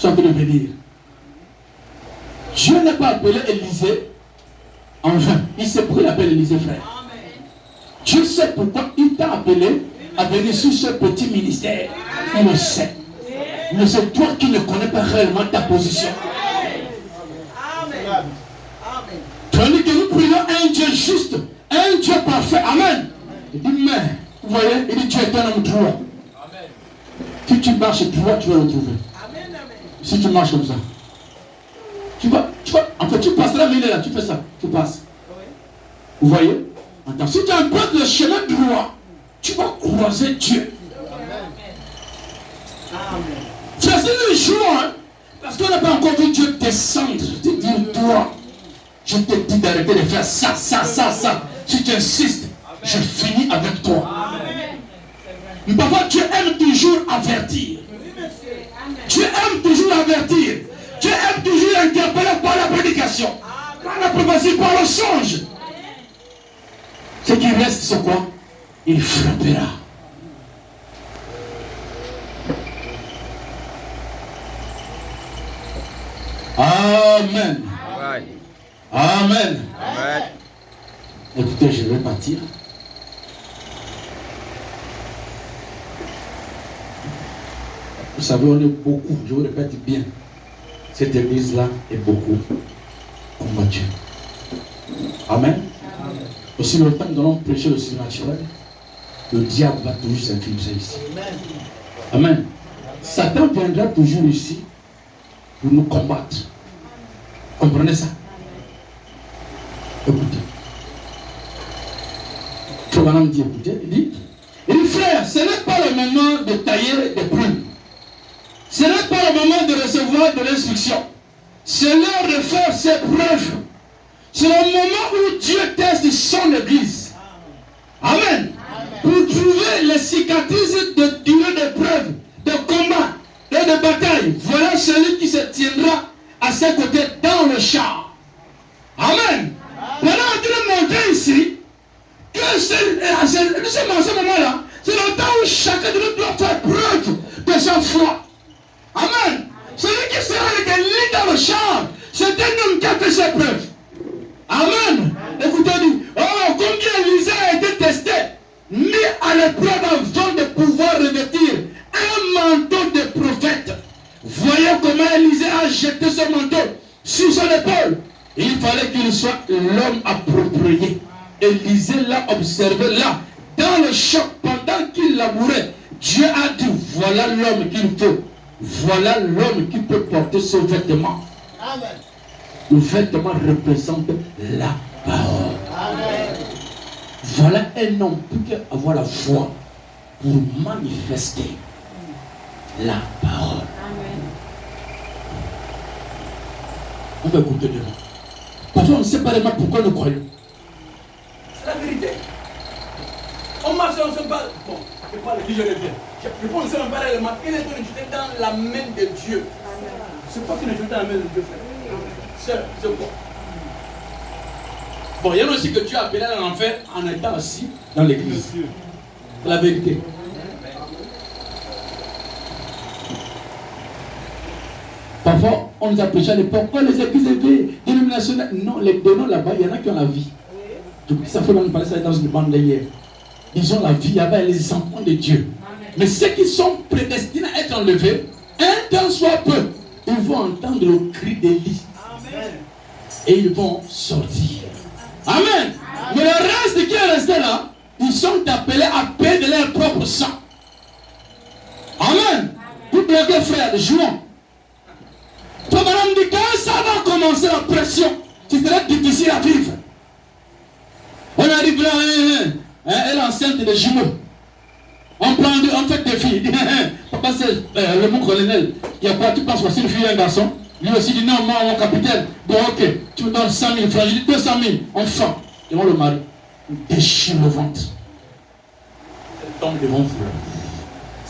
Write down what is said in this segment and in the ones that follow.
Tu es en train de venir. Dieu n'a pas appelé Élisée en vain. Il sait pourquoi il appelle Élisée frère. Dieu sait pourquoi il t'a appelé à venir sur ce petit ministère. Il le sait. Mais c'est toi qui ne connais pas réellement ta position. Tandis que nous prions un Dieu juste, un Dieu parfait. Amen. Il dit, mais, vous voyez, il dit, Dieu est un homme droit. Si tu marches droit, tu vas le trouver. Si tu marches comme ça. Tu vas, en fait, tu passes là, mais il est là, tu fais ça, tu passes. Vous voyez? Attends, si tu empruntes le chemin droit, tu vas croiser Dieu. C'est le jour, hein, parce qu'on n'a pas encore vu Dieu descendre, te dire, toi, je te dis d'arrêter de faire ça. Si tu insistes, je finis avec toi. Mais parfois, Dieu aime toujours avertir. Dieu aime toujours avertir. Dieu aime toujours interpeller par la prédication, par la prophétie, par le songe. Ce qui reste, c'est quoi? Il frappera. Amen. Amen. Amen. Écoutez, je vais partir. Vous savez, on est beaucoup, je vous répète bien. Cette église-là est beaucoup combattue. Amen. Aussi longtemps que nous allons prêcher le surnaturel, le diable va toujours s'infiltrer ici. Amen. Satan viendra toujours ici pour nous combattre. Comprenez ça? Écoutez. Trobanam dit, écoutez, il dit, frère, ce n'est pas le moment de tailler des plumes. Ce n'est pas le moment de recevoir de l'instruction. C'est l'heure de faire ses preuves. C'est le moment où Dieu teste son église. Amen. Pour trouver les cicatrices de durée d'épreuve, de combat et de bataille. Voilà celui qui se tiendra à ses côtés dans le char. Amen. Voilà, on dit de montrer ici que à ce moment-là, c'est le temps où chacun de nous doit faire preuve de sa foi. Amen. Celui qui sera avec un lit dans le char, c'est un homme qui a fait ses preuves. Amen. Écoutez-nous. Oh, combien Élisée a été testé, mis à l'épreuve avant de pouvoir revêtir un manteau de prophète. Voyez comment Élisée a jeté ce manteau sur son épaule. Il fallait qu'il soit l'homme approprié. Élisée l'a observé là, dans le choc, pendant qu'il labourait. Dieu a dit, voilà l'homme qu'il faut. Voilà l'homme qui peut porter ce vêtement. Amen. Le vêtement représente la parole. Amen. Voilà un homme qui peut avoir la foi pour manifester la parole. Amen. On va écouter devant. Parfois on ne sait pas vraiment pourquoi nous croyons. C'est la vérité. On marche, on ne sait pas. Bon, je parle de qui je reviens. Je pense que c'est un pareil. Il est jeté dans la main de Dieu. C'est pas qu'il est jeté dans la main de Dieu, frère. C'est quoi? Bon, il y en a aussi que Dieu a appelé à l'enfer en étant assis dans l'église. C'est la vérité. Parfois, on nous a prêché à l'époque. Pourquoi les églises dénominationnelles? Non, les dénoms là-bas, il y en a qui ont la vie. Ça fait longtemps que ça dans une bande hier. Ils ont la vie là-bas, les enfants de Dieu. Mais ceux qui sont prédestinés à être enlevés, un temps soit peu, ils vont entendre le cri d'Élie. Et ils vont sortir. Amen. Mais le reste qui est resté là, ils sont appelés à payer de leur propre sang. Amen. Vous bloquez, frère, jouons. Toi, madame, dit quand ça va commencer la pression, c'est très difficile à vivre. On arrive là, elle est enceinte de jumeaux. On fait des filles. Papa, c'est le mot colonel. Il y a quoi? Tu penses que c'est une fille et un garçon? Lui aussi dit non, moi, mon capitaine. Bon, ok, tu me donnes 100 000 francs. Je dis 200 000. On fait. Et on le marie. On déchire le ventre. Elle tombe devant vous.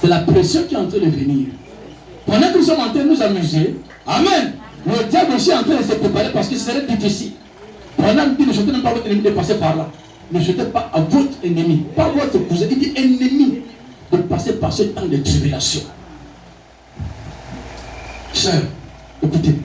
C'est la pression qui est en train de venir. Pendant que nous sommes en train de nous amuser, amen. Le diable aussi est en train de se préparer parce que ce serait difficile. Pendant qu'il ne jetez même pas votre ennemi de passer par là. Ne jetez pas à votre ennemi, pas votre cousin. Il dit ennemi de passer par ce temps de tribulation. Sœur, écoutez.